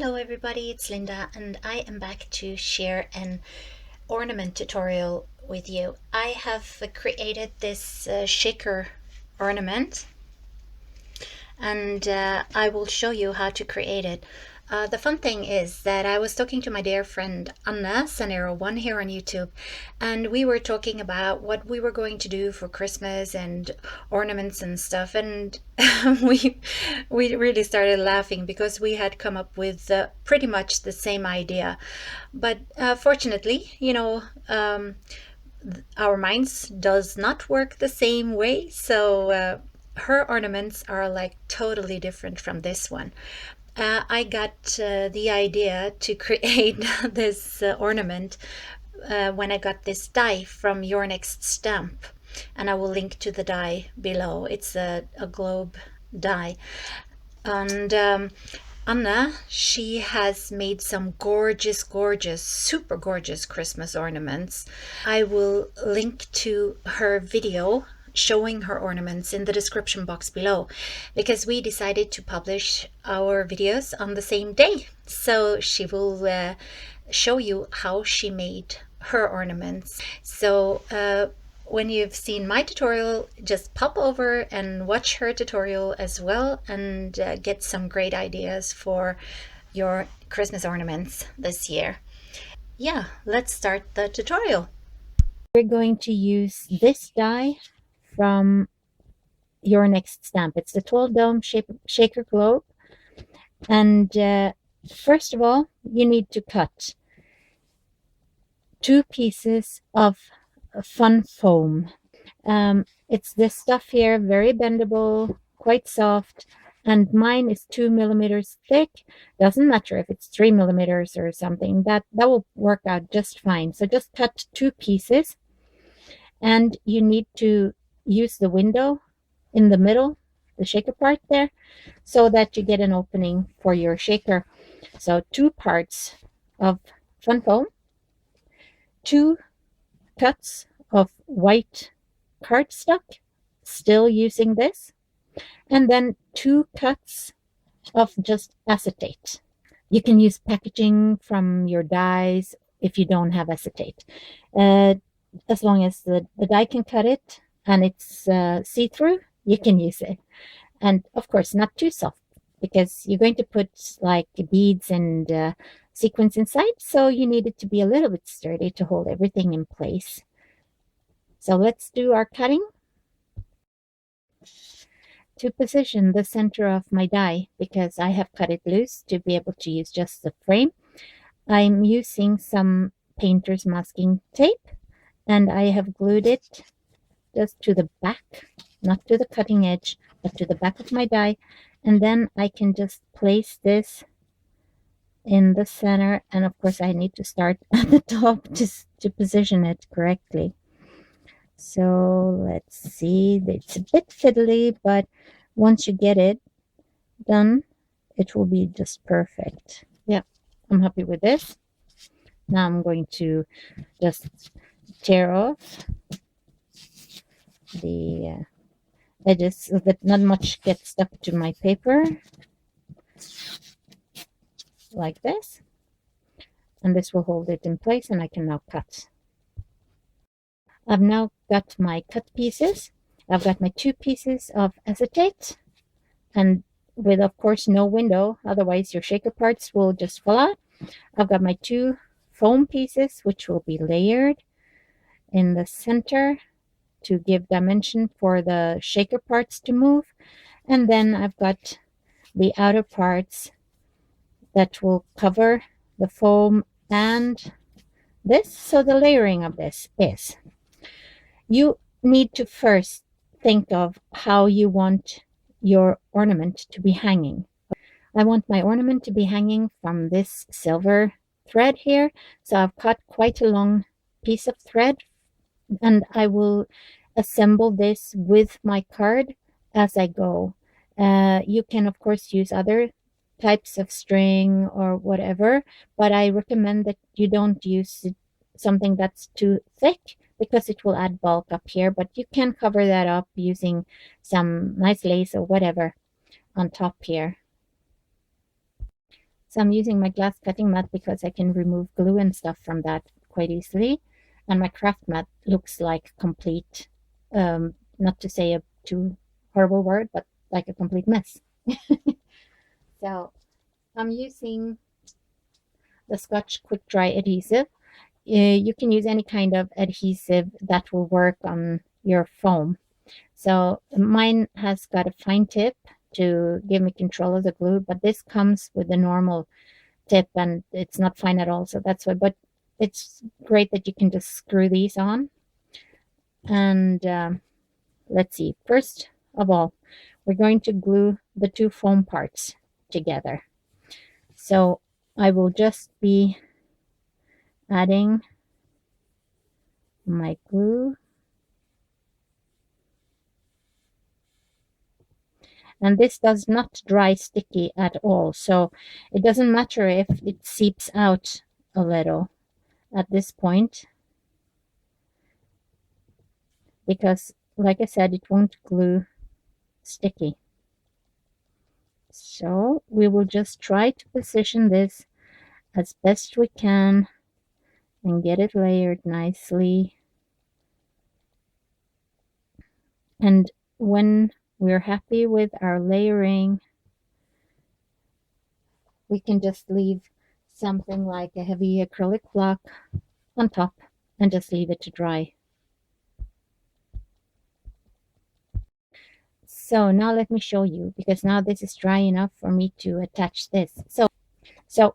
Hello everybody, it's Linda and I am back to share an ornament tutorial with you. I have created this shaker ornament and I will show you how to create it. The fun thing is that I was talking to my dear friend Anna Sanero1 here on YouTube, and we were talking about what we were going to do for Christmas and ornaments and stuff, and we really started laughing because we had come up with pretty much the same idea. But fortunately, our minds does not work the same way, so her ornaments are like totally different from this one. I got the idea to create this ornament when I got this die from Your Next Stamp, and I will link to the die below. It's a globe die, and Anna, she has made some gorgeous, super gorgeous Christmas ornaments. I will link to her video showing her ornaments in the description box below, because we decided to publish our videos on the same day. So she will show you how she made her ornaments. So when you've seen my tutorial, just pop over and watch her tutorial as well, and get some great ideas for your Christmas ornaments this year. Yeah, let's start the tutorial. We're going to use this die from Your Next Stamp. It's the 12 dome shaker globe. And first of all, you need to cut 2 pieces of fun foam. It's this stuff here, very bendable, quite soft, and mine is 2 millimeters thick. Doesn't matter if it's 3 millimeters or something, that will work out just fine. So just cut 2 pieces, and you need to use the window in the middle, the shaker part there, so that you get an opening for your shaker. So 2 parts of fun foam, 2 cuts of white cardstock, still using this, and then 2 cuts of just acetate. You can use packaging from your dies if you don't have acetate, as long as the die can cut it and it's see-through, you can use it. And of course not too soft, because you're going to put like beads and sequins inside, so you need it to be a little bit sturdy to hold everything in place. So let's do our cutting. To position the center of my die, because I have cut it loose to be able to use just the frame, I'm using some painter's masking tape, and I have glued it just to the back, not to the cutting edge, but to the back of my die. And then I can just place this in the center, and of course I need to start at the top just to position it correctly. So let's see, it's a bit fiddly, but once you get it done, it will be just perfect. Yeah, I'm happy with this. Now I'm going to just tear off the edges so that not much gets stuck to my paper, like this. And this will hold it in place, and I can now cut. I've now got my cut pieces. I've got my 2 pieces of acetate, and with, of course, no window, otherwise your shaker parts will just fall out. I've got my 2 foam pieces, which will be layered in the center to give dimension for the shaker parts to move. And then I've got the outer parts that will cover the foam and this. So the layering of this is, you need to first think of how you want your ornament to be hanging. I want my ornament to be hanging from this silver thread here. So I've cut quite a long piece of thread, and I will assemble this with my card as I go. You can of course use other types of string or whatever, but I recommend that you don't use something that's too thick, because it will add bulk up here. But you can cover that up using some nice lace or whatever on top here. So I'm using my glass cutting mat because I can remove glue and stuff from that quite easily. And my craft mat looks like complete, not to say a too horrible word, but like a complete mess. So I'm using the Scotch Quick Dry adhesive. You can use any kind of adhesive that will work on your foam. So mine has got a fine tip to give me control of the glue, but this comes with the normal tip and it's not fine at all. So that's why, but it's great that you can just screw these on. And let's see, first of all, we're going to glue the two foam parts together. So I will just be adding my glue. And this does not dry sticky at all. So it doesn't matter if it seeps out a little at this point, because like I said, it won't glue sticky. So we will just try to position this as best we can and get it layered nicely. And when we're happy with our layering, we can just leave something like a heavy acrylic block on top and just leave it to dry. So now let me show you, because now this is dry enough for me to attach this. So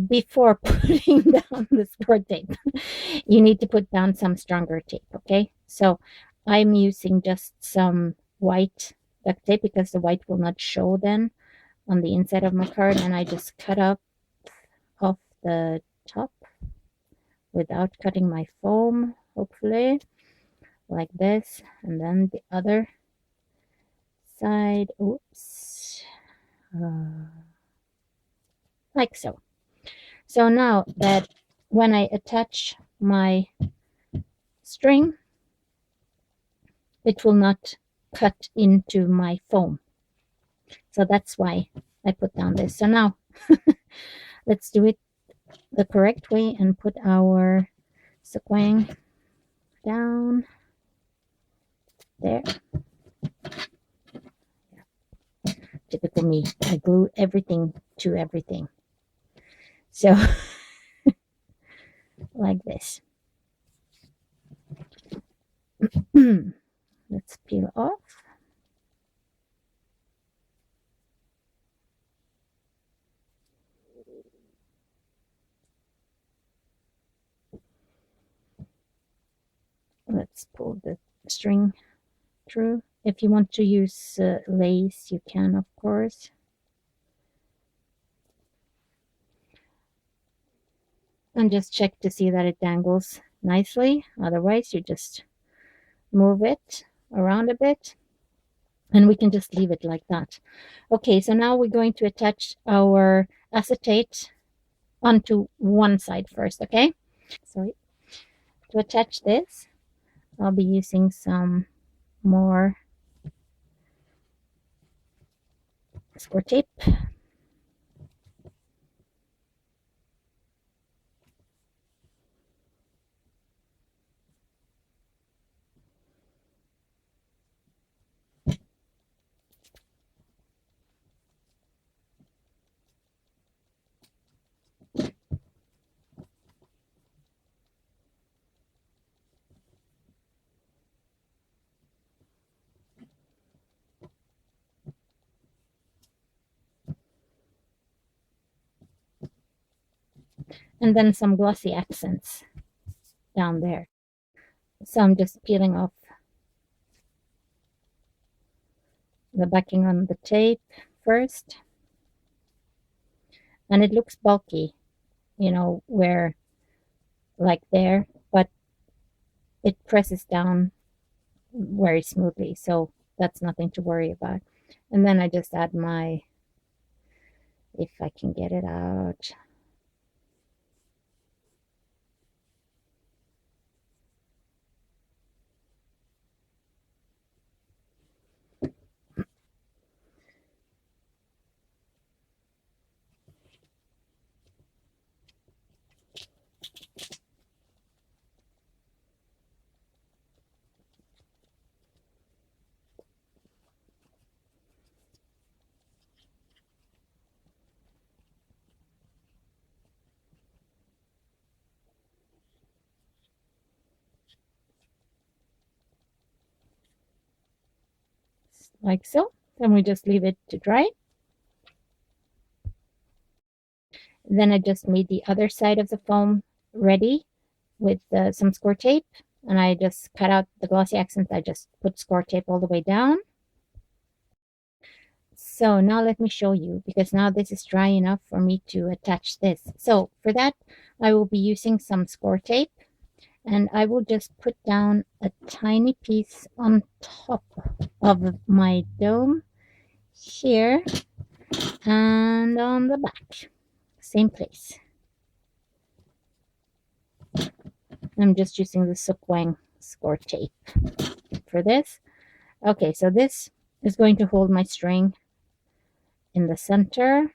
before putting down the sport tape, you need to put down some stronger tape, okay? So I'm using just some white duct tape because the white will not show then on the inside of my card, and I just cut up off the top without cutting my foam, hopefully, like this, and then the other side, oops, like so. So now that when I attach my string, it will not cut into my foam. So that's why I put down this. So now let's do it the correct way and put our sequin down there. Typical me, I glue everything to everything. So like this. Let's peel off. Let's pull the string through. If you want to use lace, you can, of course. And just check to see that it dangles nicely. Otherwise, you just move it around a bit and we can just leave it like that. Okay, so now we're going to attach our acetate onto one side first, okay? Sorry. To attach this, I'll be using some more score tape. And then some glossy accents down there. So I'm just peeling off the backing on the tape first. And it looks bulky, you know, where like there, but it presses down very smoothly. So that's nothing to worry about. And then I just add my, if I can get it out, like so. Then we just leave it to dry. Then I just made the other side of the foam ready with some score tape, and I just cut out the glossy accents. I just put score tape all the way down. So now let me show you, because now this is dry enough for me to attach this. So for that, I will be using some score tape, and I will just put down a tiny piece on top of my dome here and on the back, same place. I'm just using the Sukwang score tape for this. Okay, so this is going to hold my string in the center.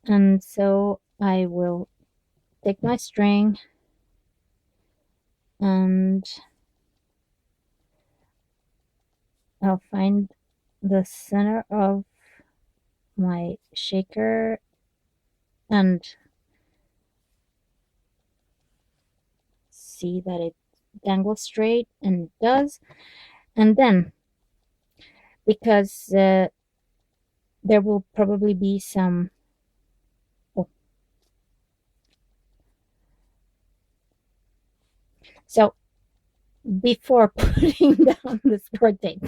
And so I will take my string and I'll find the center of my shaker and see that it dangles straight, and it does. And then, because there will probably be some so before putting down the score tape,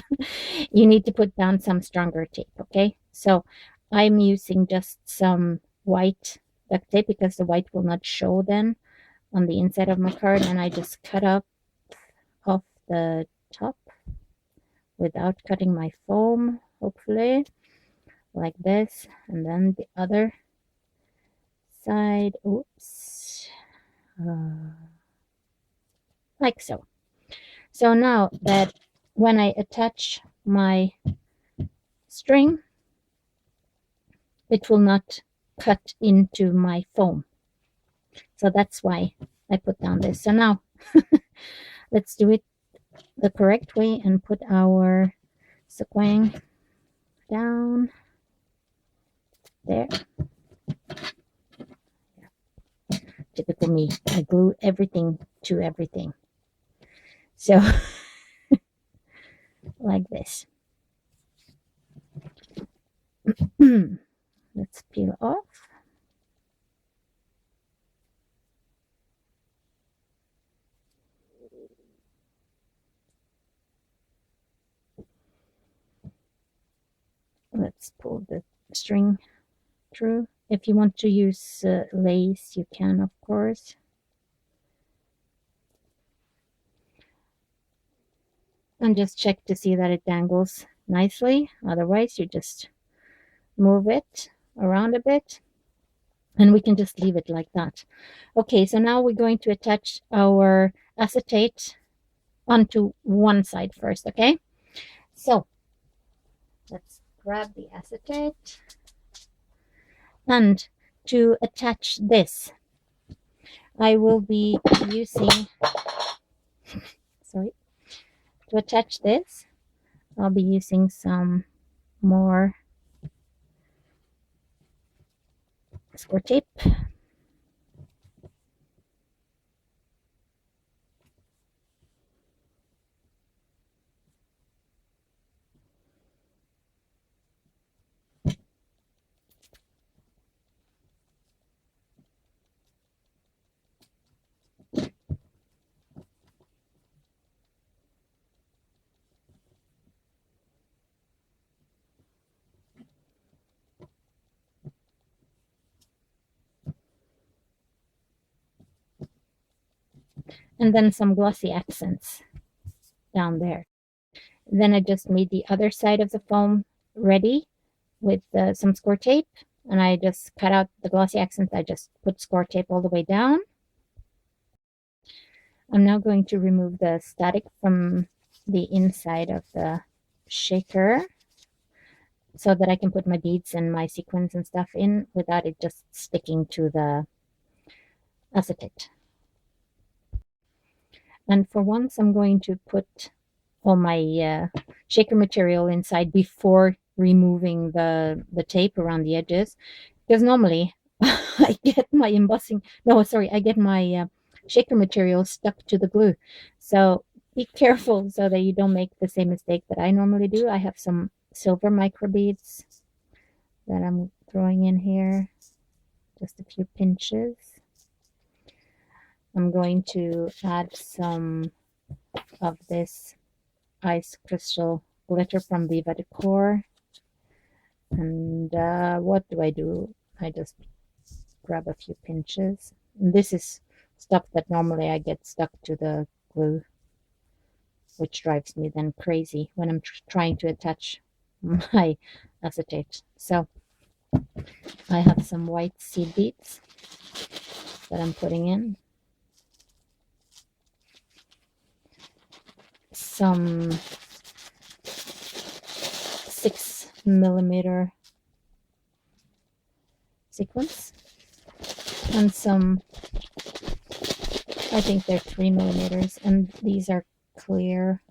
you need to put down some stronger tape, okay? So I'm using just some white duct tape because the white will not show then on the inside of my card, and I just cut up off the top without cutting my foam, hopefully, like this, and then the other side, oops, like so. So now that when I attach my string, it will not cut into my foam. So that's why I put down this. So now let's do it the correct way and put our Sukwang down there. Typical me, I glue everything to everything. So like this. Let's peel off. Let's pull the string through. If you want to use lace, you can, of course. And just check to see that it dangles nicely. Otherwise, you just move it around a bit, and we can just leave it like that. Okay, so now we're going to attach our acetate onto one side first, okay? So let's grab the acetate, and to attach this, I will be using, sorry, to attach this, I'll be using some more score tape. And then some glossy accents down there. Then I just made the other side of the foam ready with some score tape, and I just cut out the glossy accents. I just put score tape all the way down. I'm now going to remove the static from the inside of the shaker so that I can put my beads and my sequins and stuff in without it just sticking to the acetate. And for once, I'm going to put all my shaker material inside before removing the tape around the edges, because normally I get my embossing, no, sorry, I get my shaker material stuck to the glue. So be careful so that you don't make the same mistake that I normally do. I have some silver microbeads that I'm throwing in here, just a few pinches. I'm going to add some of this ice crystal glitter from Viva Decor. And what do? I just grab a few pinches. And this is stuff that normally I get stuck to the glue, which drives me then crazy when I'm trying to attach my acetate. So I have some white seed beads that I'm putting in. Some 6mm sequins and some, I think they're 3mm, and these are clear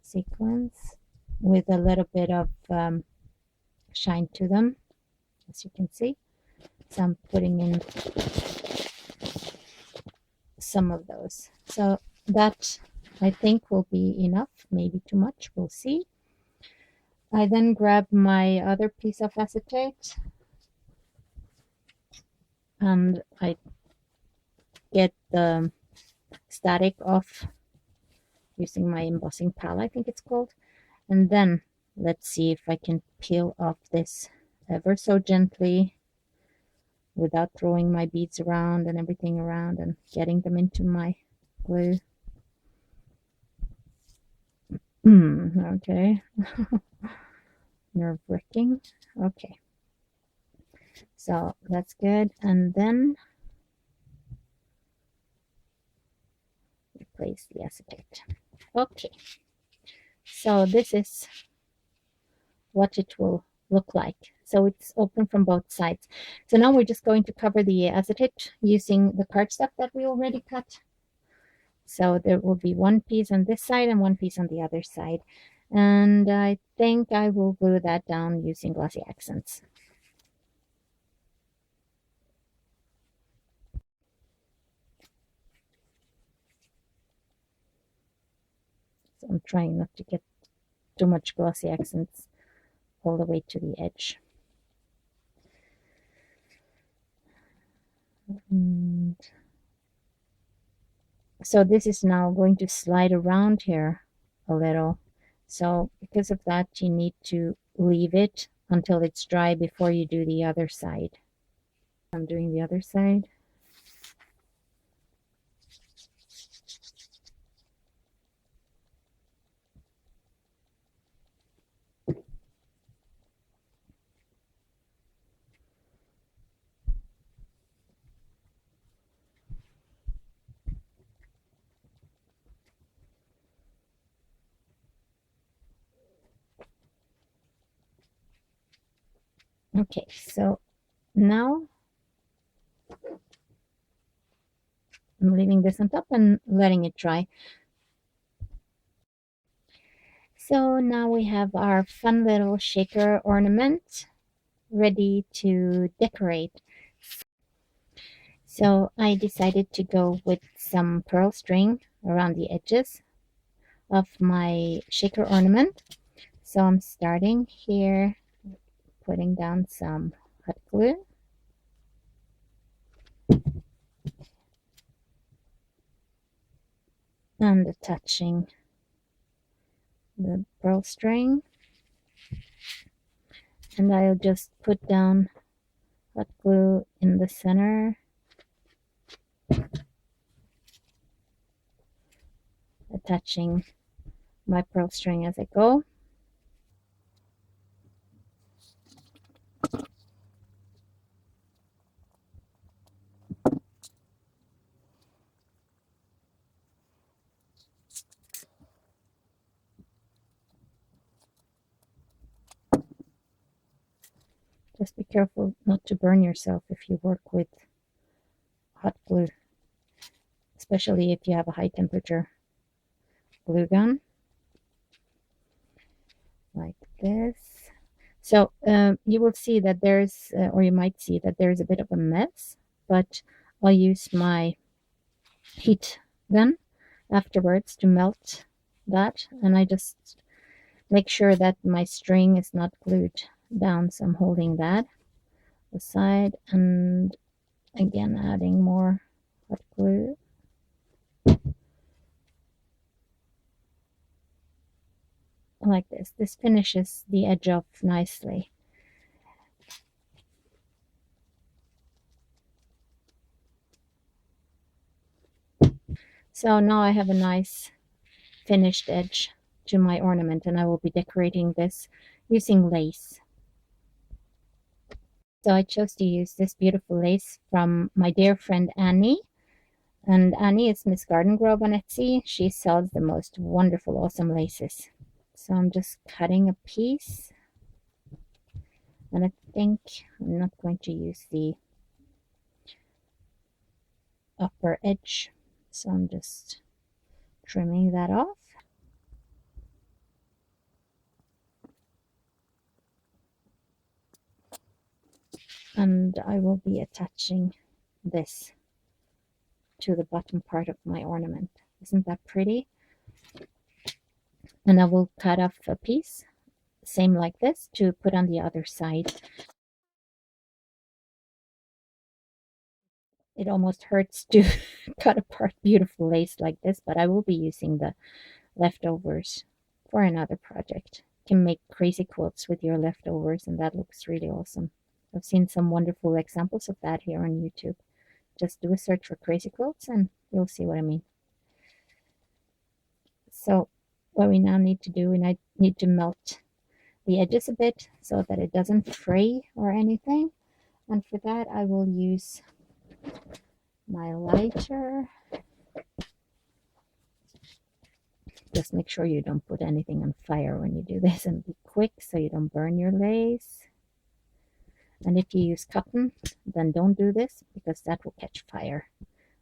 sequins with a little bit of shine to them, as you can see. So I'm putting in some of those. So that I think will be enough, maybe too much, we'll see. I then grab my other piece of acetate and I get the static off using my embossing pal, I think it's called. And then let's see if I can peel off this ever so gently without throwing my beads around and everything around and getting them into my glue. Okay. Nerve-wracking. Okay. So that's good. And then replace the acetate. Okay. So this is what it will look like. So it's open from both sides. So now we're just going to cover the acetate using the cardstock that we already cut. So there will be one piece on this side and one piece on the other side. And I think I will glue that down using glossy accents. So I'm trying not to get too much glossy accents all the way to the edge. And so this is now going to slide around here a little. So because of that, you need to leave it until it's dry before you do the other side. I'm doing the other side. Okay, so now I'm leaving this on top and letting it dry. So now we have our fun little shaker ornament ready to decorate. So I decided to go with some pearl string around the edges of my shaker ornament. So I'm starting here, putting down some hot glue. And attaching the pearl string. And I'll just put down hot glue in the center. Attaching my pearl string as I go. Just be careful not to burn yourself if you work with hot glue, especially if you have a high temperature glue gun like this. So you will see that there's, or you might see that there's a bit of a mess, but I'll use my heat gun afterwards to melt that, and I just make sure that my string is not glued down, so I'm holding that aside and again adding more hot glue. Like this. This finishes the edge off nicely. So now I have a nice finished edge to my ornament, and I will be decorating this using lace. So I chose to use this beautiful lace from my dear friend Annie. And Annie is Miss Garden Grove on Etsy. She sells the most wonderful, awesome laces. So I'm just cutting a piece. And I think I'm not going to use the upper edge. So I'm just trimming that off. And I will be attaching this to the bottom part of my ornament. Isn't that pretty? And I will cut off a piece, same like this, to put on the other side. It almost hurts to cut apart beautiful lace like this, but I will be using the leftovers for another project. You can make crazy quilts with your leftovers, and that looks really awesome. I've seen some wonderful examples of that here on YouTube. Just do a search for crazy quilts and you'll see what I mean. So what we now need to do, we need to melt the edges a bit so that it doesn't fray or anything. And for that I will use my lighter. Just make sure you don't put anything on fire when you do this, and be quick so you don't burn your lace. And if you use cotton, then don't do this because that will catch fire.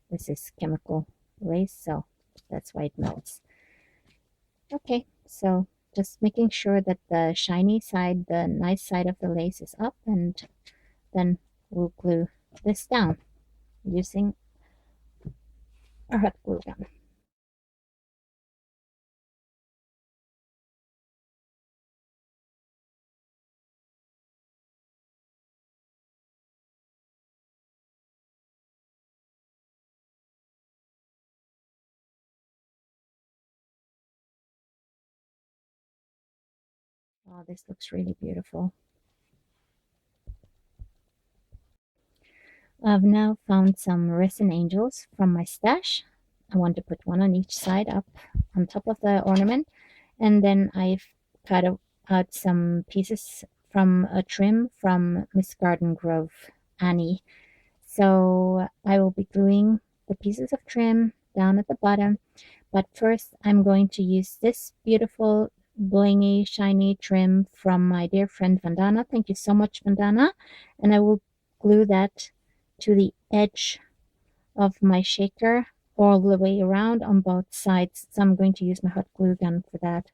This is chemical lace, so that's why it melts. Okay, so just making sure that the shiny side, the nice side of the lace is up, and then we'll glue this down using our hot glue gun. Oh, this looks really beautiful. I've now found some resin angels from my stash. I want to put one on each side up on top of the ornament, and then I've cut out some pieces from a trim from Miss Garden Grove Annie. So I will be gluing the pieces of trim down at the bottom, but first I'm going to use this beautiful blingy shiny trim from my dear friend Vandana. Thank you so much, Vandana. And I will glue that to the edge of my shaker all the way around on both sides. So I'm going to use my hot glue gun for that.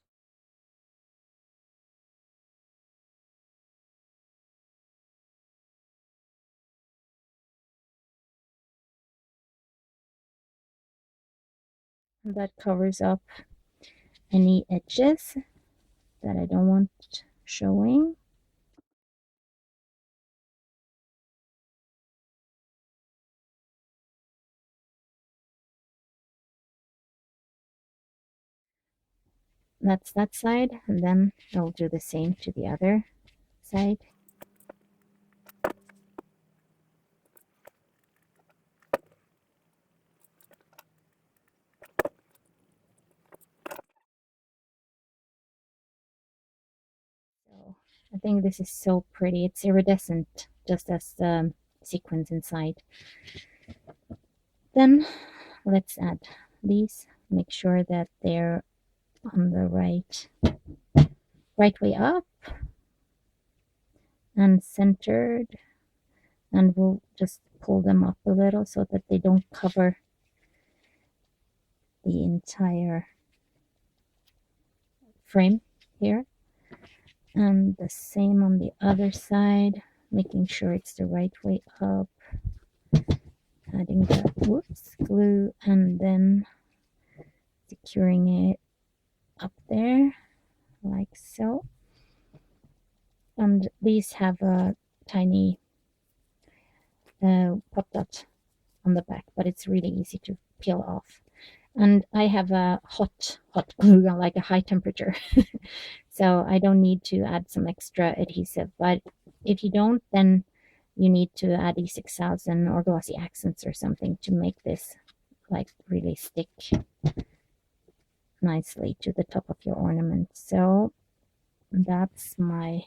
And that covers up any edges that I don't want showing. That's that side, and then I'll do the same to the other side. So I think this is so pretty. It's iridescent, just as the sequins inside. Then let's add these. Make sure that they're on the right way up and centered, and we'll just pull them up a little so that they don't cover the entire frame here. And the same on the other side, making sure it's the right way up, adding the glue, and then securing it up there like so. And these have a tiny pop dot on the back, but it's really easy to peel off. And I have a hot glue gun, like a high temperature. So I don't need to add some extra adhesive. But if you don't, then you need to add E6000 or glossy accents or something to make this like really stick nicely to the top of your ornament. So that's my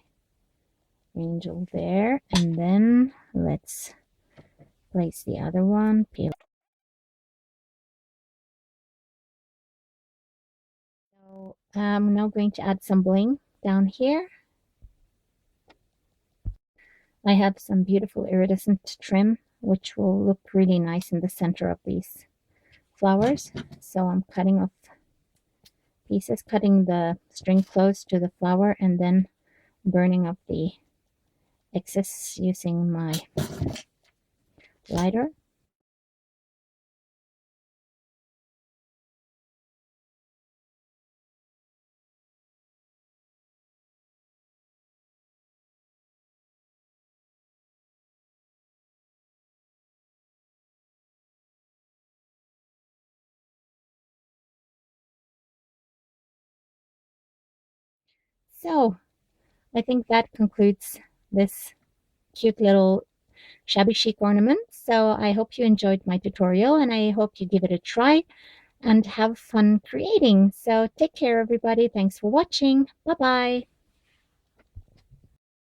angel there. And then let's place the other one. Peel. So I'm now going to add some bling down here. I have some beautiful iridescent trim, which will look really nice in the center of these flowers. So I'm cutting off pieces, cutting the string close to the flower, and then burning up the excess using my lighter. So I think that concludes this cute little shabby chic ornament. So I hope you enjoyed my tutorial, and I hope you give it a try and have fun creating. So take care, everybody. Thanks for watching. Bye-bye.